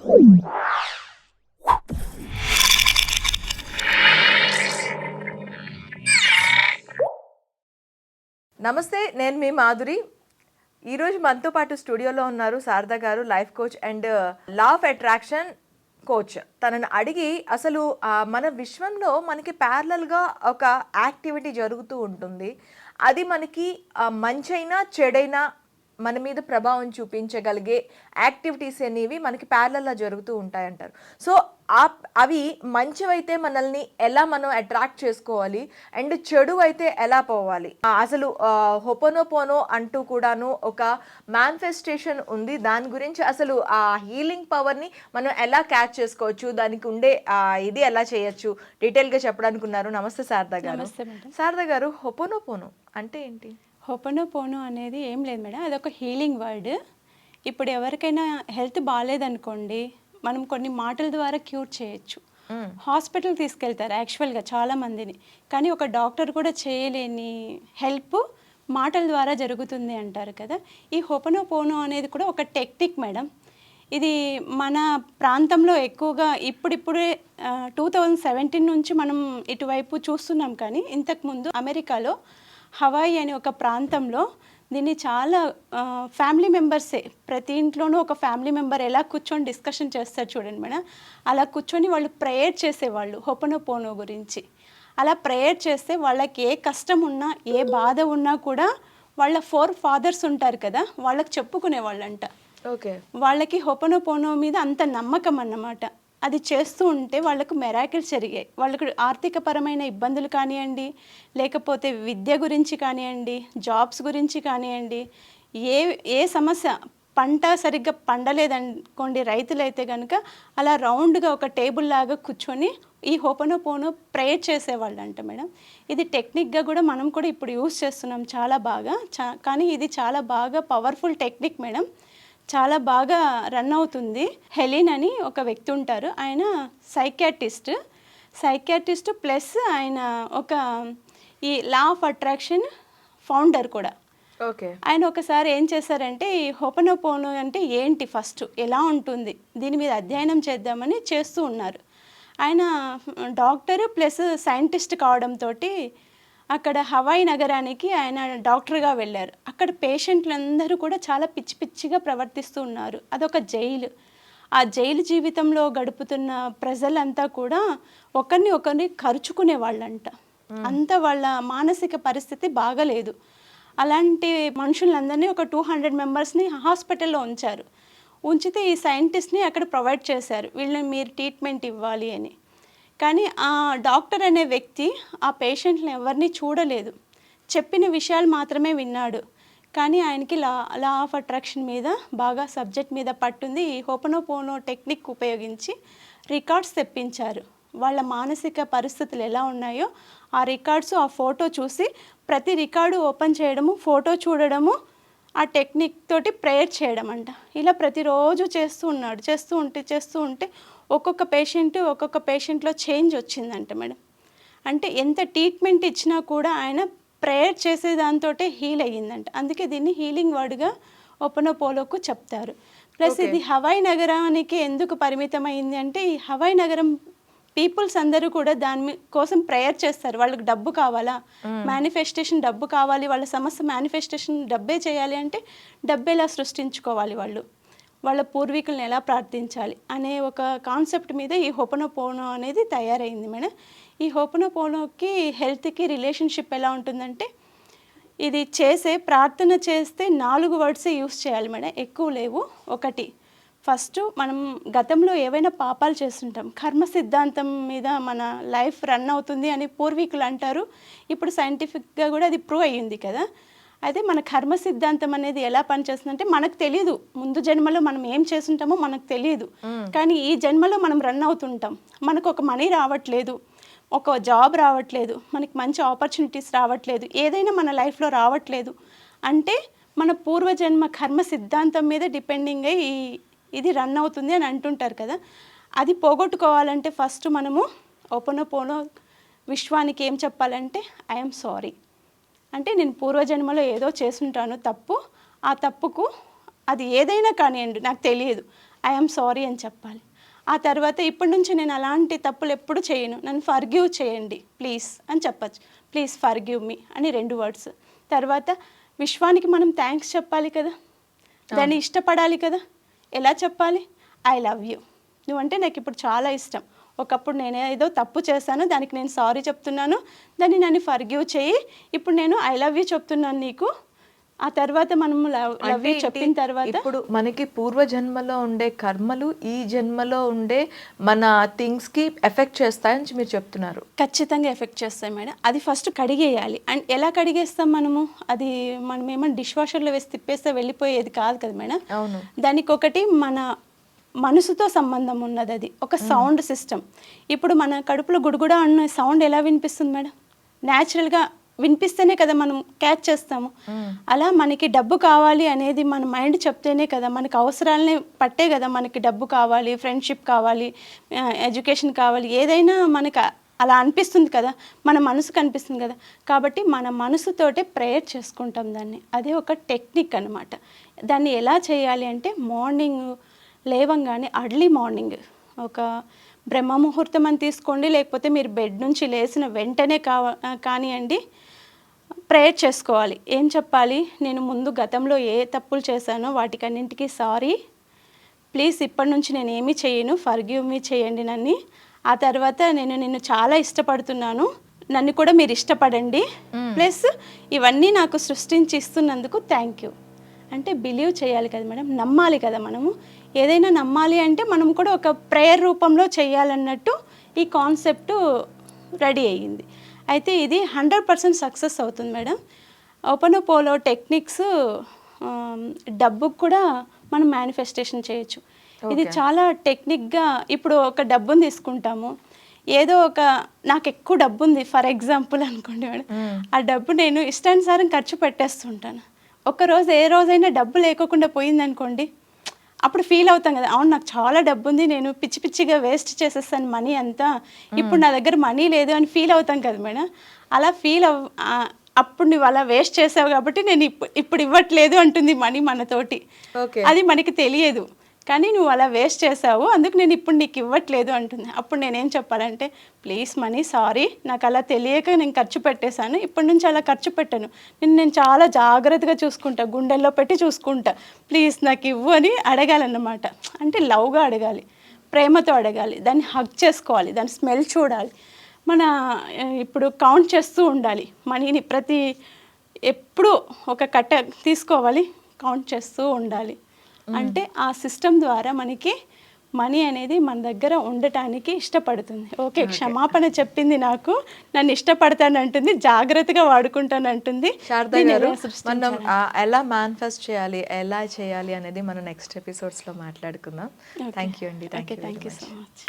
నమస్తే, నేను మీ మాధురి. ఈరోజు మనతో పాటు స్టూడియోలో ఉన్నారు శారద గారు, life coach and law of attraction coach. తనని అడిగి అసలు మన విశ్వంలో మనకి ప్యారలల్గా ఒక యాక్టివిటీ జరుగుతూ ఉంటుంది. అది మనకి మంచైనా చెడైనా మన మీద ప్రభావం చూపించగలిగే యాక్టివిటీస్ అనేవి మనకి ప్యారలల్గా జరుగుతూ ఉంటాయంటారు. సో అవి మంచివైతే మనల్ని ఎలా మనం అట్రాక్ట్ చేసుకోవాలి అండ్ చెడు అయితే ఎలా పోవాలి. అసలు హొపోనోపోనో అంటూ కూడాను ఒక మేనిఫెస్టేషన్ ఉంది. దాని గురించి అసలు ఆ హీలింగ్ పవర్ని మనం ఎలా క్యాచ్ చేసుకోవచ్చు, దానికి ఉండే ఇది ఎలా చేయొచ్చు, డీటెయిల్గా చెప్పడానికి ఉన్నారు. నమస్తే శారద గారు. శారద గారు, హొపోనోపోనో అంటే ఏంటి? హొపోనోపోనో అనేది ఏం లేదు మేడం, అదొక హీలింగ్ వర్డ్. ఇప్పుడు ఎవరికైనా హెల్త్ బాగాలేదనుకోండి, మనం కొన్ని మాటల ద్వారా క్యూర్ చేయొచ్చు. హాస్పిటల్ తీసుకెళ్తారు యాక్చువల్గా చాలామందిని, కానీ ఒక డాక్టర్ కూడా చేయలేని హెల్ప్ మాటల ద్వారా జరుగుతుంది అంటారు కదా. ఈ హొపోనోపోనో అనేది కూడా ఒక టెక్నిక్ మేడం. ఇది మన ప్రాంతంలో ఎక్కువగా ఇప్పుడిప్పుడే 2017 నుంచి మనం ఇటువైపు చూస్తున్నాం, కానీ ఇంతకుముందు అమెరికాలో హవాయి అనే ఒక ప్రాంతంలో దీన్ని చాలా ఫ్యామిలీ మెంబర్సే, ప్రతి ఇంట్లోనూ ఒక ఫ్యామిలీ మెంబర్ ఎలా కూర్చొని డిస్కషన్ చేస్తారు చూడండి మేడం, అలా కూర్చొని వాళ్ళు ప్రేయర్ చేసేవాళ్ళు హొపోనోపోనో గురించి. అలా ప్రేయర్ చేస్తే వాళ్ళకి ఏ కష్టం ఉన్నా ఏ బాధ ఉన్నా కూడా వాళ్ళ 4 ఫాదర్స్ ఉంటారు కదా, వాళ్ళకి చెప్పుకునేవాళ్ళంట. ఓకే, వాళ్ళకి హొపోనోపోనో మీద అంత నమ్మకం అన్నమాట. అది చేస్తూ ఉంటే వాళ్ళకు మెరాకిల్స్ జరిగాయి. వాళ్ళకు ఆర్థికపరమైన ఇబ్బందులు కానివ్వండి, లేకపోతే విద్య గురించి కానివ్వండి, జాబ్స్ గురించి కానివ్వండి, ఏ సమస్య, పంట సరిగ్గా పండలేదనుకోండి రైతులైతే కనుక, అలా రౌండ్గా ఒక టేబుల్ లాగా కూర్చొని ఈ హొపోనోపోనో ప్రేయర్ చేసేవాళ్ళంట మేడం. ఇది టెక్నిక్గా కూడా మనం కూడా ఇప్పుడు యూస్ చేస్తున్నాం చాలా బాగా. కానీ ఇది చాలా బాగా పవర్ఫుల్ టెక్నిక్ మేడం, చాలా బాగా రన్ అవుతుంది. హెలిన్ అని ఒక వ్యక్తి ఉంటారు, ఆయన సైకియాట్రిస్ట్ ప్లస్ ఆయన ఒక ఈ లా ఆఫ్ అట్రాక్షన్ ఫౌండర్ కూడా. ఓకే, ఆయన ఒకసారి ఏం చేశారంటే, ఈ హొపోనోపోనో అంటే ఏంటి, ఫస్ట్ ఎలా ఉంటుంది, దీని మీద అధ్యయనం చేద్దామని చేస్తూ ఉన్నారు. ఆయన డాక్టర్ ప్లస్ సైంటిస్ట్ కావడంతో అక్కడ హవాయి నగరానికి ఆయన డాక్టర్గా వెళ్ళారు. అక్కడ పేషెంట్లందరూ కూడా చాలా పిచ్చి పిచ్చిగా ప్రవర్తిస్తూ ఉన్నారు. అదొక జైలు. ఆ జైలు జీవితంలో గడుపుతున్న ప్రజలంతా కూడా ఒకరిని కరుచుకునే వాళ్ళంట. అంత వాళ్ళ మానసిక పరిస్థితి బాగలేదు. అలాంటి మనుషులందరినీ ఒక 200 మెంబర్స్ని హాస్పిటల్లో ఉంచారు. ఉంచితే ఈ సైంటిస్ట్ని అక్కడ ప్రొవైడ్ చేశారు, వీళ్ళని మీరు ట్రీట్మెంట్ ఇవ్వాలి అని. కానీ ఆ డాక్టర్ అనే వ్యక్తి ఆ పేషెంట్ని ఎవరిని చూడలేదు, చెప్పిన విషయాలు మాత్రమే విన్నాడు. కానీ ఆయనకి లా ఆఫ్ అట్రాక్షన్ మీద బాగా సబ్జెక్ట్ మీద పట్టుంది. ఈ హొపోనోపోనో టెక్నిక్ ఉపయోగించి రికార్డ్స్ తెప్పించారు. వాళ్ళ మానసిక పరిస్థితులు ఎలా ఉన్నాయో ఆ రికార్డ్స్, ఆ ఫోటో చూసి ప్రతి రికార్డు ఓపెన్ చేయడము, ఫోటో చూడడము, ఆ టెక్నిక్ తోటి ప్రేయర్ చేయడం అంట. ఇలా ప్రతిరోజు చేస్తూ ఉంటే ఒక్కొక్క పేషెంట్లో చేంజ్ వచ్చిందంట మేడం. అంటే ఎంత ట్రీట్మెంట్ ఇచ్చినా కూడా ఆయన ప్రేయర్ చేసే దాంతో హీల్ అయ్యిందంట. అందుకే దీన్ని హీలింగ్ వర్డ్గా హొపోనోపోనోకు చెప్తారు. ప్లస్ ఇది హవాయి నగరానికి ఎందుకు పరిమితం అయింది అంటే, ఈ హవాయి నగరం పీపుల్స్ అందరూ కూడా దాని కోసం ప్రేయర్ చేస్తారు. వాళ్ళకి డబ్బు కావాలా, మేనిఫెస్టేషన్ డబ్బు కావాలి, వాళ్ళ సమస్య మేనిఫెస్టేషన్ డబ్బే చేయాలి అంటే డబ్బు ఎలా సృష్టించుకోవాలి, వాళ్ళ పూర్వీకులను ఎలా ప్రార్థించాలి అనే ఒక కాన్సెప్ట్ మీద ఈ హొపోనోపోనో అనేది తయారైంది మేడం. ఈ హొపోనోపోనోకి హెల్త్కి రిలేషన్షిప్ ఎలా ఉంటుందంటే, ఇది ప్రార్థన చేస్తే 4 వర్డ్సే యూస్ చేయాలి మేడం, ఎక్కువ లేవు. ఒకటి, ఫస్ట్ మనం గతంలో ఏవైనా పాపాలు చేస్తుంటాం, కర్మ సిద్ధాంతం మీద మన లైఫ్ రన్ అవుతుంది అని పూర్వీకులు అంటారు. ఇప్పుడు సైంటిఫిక్గా కూడా అది ప్రూవ్ అయ్యింది కదా. అయితే మన కర్మ సిద్ధాంతం అనేది ఎలా పనిచేస్తుందంటే, మనకు తెలియదు ముందు జన్మలో మనం ఏం చేస్తుంటామో మనకు తెలియదు, కానీ ఈ జన్మలో మనం రన్ అవుతుంటాం. మనకు ఒక మనీ రావట్లేదు, ఒక జాబ్ రావట్లేదు, మనకి మంచి ఆపర్చునిటీస్ రావట్లేదు, ఏదైనా మన లైఫ్లో రావట్లేదు అంటే మన పూర్వజన్మ కర్మ సిద్ధాంతం మీద డిపెండింగ్ అయ్యి ఇది రన్ అవుతుంది అని అంటుంటారు కదా. అది పోగొట్టుకోవాలంటే ఫస్ట్ మనము హొపోనోపోనో విశ్వానికి ఏం చెప్పాలంటే, ఐఎమ్ సారీ అంటే నేను పూర్వజన్మలో ఏదో చేసుంటాను తప్పు, ఆ తప్పుకు అది ఏదైనా కానివ్వండి నాకు తెలియదు, ఐఎమ్ సారీ అని చెప్పాలి. ఆ తర్వాత ఇప్పటి నుంచి నేను అలాంటి తప్పులు ఎప్పుడు చేయను, నన్ను ఫర్గివ్ చేయండి ప్లీజ్ అని చెప్పచ్చు. ప్లీజ్ ఫర్గివ్ మీ అని 2 వర్డ్స్. తర్వాత విశ్వానికి మనం థ్యాంక్స్ చెప్పాలి కదా, దాన్ని ఇష్టపడాలి కదా. ఎలా చెప్పాలి? ఐ లవ్ యూ, నువ్వంటే నాకు ఇప్పుడు చాలా ఇష్టం. ఒకప్పుడు నేను ఏదో తప్పు చేశాను, దానికి నేను సారీ చెప్తున్నాను, దాన్ని నన్ను ఫర్గివ్ చేయి, ఇప్పుడు నేను ఐ లవ్ యూ చెప్తున్నాను నీకు. ఆ తర్వాత మనము లవ్ యూ చెప్పిన తర్వాత ఇప్పుడు మనకి పూర్వ జన్మలో ఉండే కర్మలు ఈ జన్మలో ఉండే మన థింగ్స్ కి ఎఫెక్ట్ చేస్తాయని మీరు చెప్తున్నారు. ఖచ్చితంగా ఎఫెక్ట్ చేస్తాయి మేడం. అది ఫస్ట్ కడిగేయాలి. అండ్ ఎలా కడిగేస్తాం మనము? అది మనం ఏమైనా డిష్ వాషర్లో వేసి తిప్పేస్తే వెళ్ళిపోయేది కాదు కదా మేడం. అవును. దానికి ఒకటి మన మనసుతో సంబంధం ఉన్నది. అది ఒక సౌండ్ సిస్టమ్. ఇప్పుడు మన కడుపులో గుడుగుడ అన్న సౌండ్ ఎలా వినిపిస్తుంది మేడం? న్యాచురల్గా వినిపిస్తేనే కదా మనం క్యాచ్ చేస్తాము. అలా మనకి డబ్బు కావాలి అనేది మన మైండ్ చెప్తేనే కదా, మనకి అవసరాలని పట్టే కదా మనకి డబ్బు కావాలి, ఫ్రెండ్షిప్ కావాలి, ఎడ్యుకేషన్ కావాలి, ఏదైనా మనకు అలా అనిపిస్తుంది కదా, మన మనసుకు అనిపిస్తుంది కదా. కాబట్టి మన మనసుతోటే ప్రేయర్ చేసుకుంటాం దాన్ని. అదే ఒక టెక్నిక్ అన్నమాట. దాన్ని ఎలా చేయాలి అంటే మార్నింగ్ లేవంగానే అర్లీ మార్నింగ్ ఒక బ్రహ్మ ముహూర్తం అని తీసుకోండి, లేకపోతే మీరు బెడ్ నుంచి లేచిన వెంటనే కానివ్వండి, ప్రేయర్ చేసుకోవాలి. ఏం చెప్పాలి? నేను ముందు గతంలో ఏ తప్పులు చేశానో వాటికన్నింటికి సారీ, ప్లీజ్ ఇప్పటి నుంచి నేను ఏమీ చేయను, ఫర్గివ్ మీ చేయండి నన్ను. ఆ తర్వాత నేను నిన్ను చాలా ఇష్టపడుతున్నాను, నన్ను కూడా మీరు ఇష్టపడండి, ప్లస్ ఇవన్నీ నాకు సృష్టించి ఇస్తున్నందుకు థ్యాంక్ యూ. అంటే బిలీవ్ చేయాలి కదా మేడం, నమ్మాలి కదా. మనము ఏదైనా నమ్మాలి అంటే మనం కూడా ఒక ప్రేయర్ రూపంలో చేయాలన్నట్టు ఈ కాన్సెప్ట్ రెడీ అయ్యింది. అయితే ఇది 100% సక్సెస్ అవుతుంది మేడం. ఓపెనోపోలో టెక్నిక్స్ డబ్బుకు కూడా మనం మేనిఫెస్టేషన్ చేయొచ్చు. ఇది చాలా టెక్నిక్గా, ఇప్పుడు ఒక డబ్బుని తీసుకుంటాము, ఏదో ఒక నాకు ఎక్కువ డబ్బు ఉంది ఫర్ ఎగ్జాంపుల్ అనుకోండి మేడం, ఆ డబ్బు నేను ఇష్టానుసారం ఖర్చు పెట్టేస్తుంటాను. ఒకరోజు ఏ రోజైనా డబ్బు లేకోకుండా పోయిందనుకోండి, అప్పుడు ఫీల్ అవుతాం కదా, అవును నాకు చాలా డబ్బు ఉంది, నేను పిచ్చి పిచ్చిగా వేస్ట్ చేసేస్తాను మనీ అంతా, ఇప్పుడు నా దగ్గర మనీ లేదు అని ఫీల్ అవుతాం కదా మేడం. అలా అప్పుడు నువ్వు అలా వేస్ట్ చేసావు కాబట్టి నేను ఇప్పుడు ఇవ్వట్లేదు అంటుంది మనీ మనతోటి. అది మనకి తెలియదు, కానీ నువ్వు అలా వేస్ట్ చేసావు, అందుకు నేను ఇప్పుడు నీకు ఇవ్వట్లేదు అంటుంది. అప్పుడు నేనేం చెప్పాలంటే, ప్లీజ్ మనీ సారీ, నాకు అలా తెలియక నేను ఖర్చు పెట్టేశాను, ఇప్పటి నుంచి అలా ఖర్చు పెట్టాను, నేను చాలా జాగ్రత్తగా చూసుకుంటా, గుండెల్లో పెట్టి చూసుకుంటా, ప్లీజ్ నాకు ఇవ్వు అని అడగాలన్నమాట. అంటే లవ్గా అడగాలి, ప్రేమతో అడగాలి, దాన్ని హగ్ చేసుకోవాలి, దాని స్మెల్ చూడాలి. మన ఇప్పుడు కౌంట్ చేస్తూ ఉండాలి మనీని, ఎప్పుడు ఒక కట్ట తీసుకోవాలి, కౌంట్ చేస్తూ ఉండాలి. అంటే ఆ సిస్టమ్ ద్వారా మనకి మనీ అనేది మన దగ్గర ఉండటానికి ఇష్టపడుతుంది. ఓకే, క్షమాపణ చెప్పింది, నాకు నన్ను ఇష్టపడతానంటుంది, జాగ్రత్తగా వాడుకుంటానంటుంది. శారదా గారు, మనం ఎలా మేనిఫెస్ట్ చేయాలి, ఎలా చేయాలి అనేది మనం నెక్స్ట్ ఎపిసోడ్స్లో మాట్లాడుకుందాం. థ్యాంక్ యూ అండి. Thank you so much.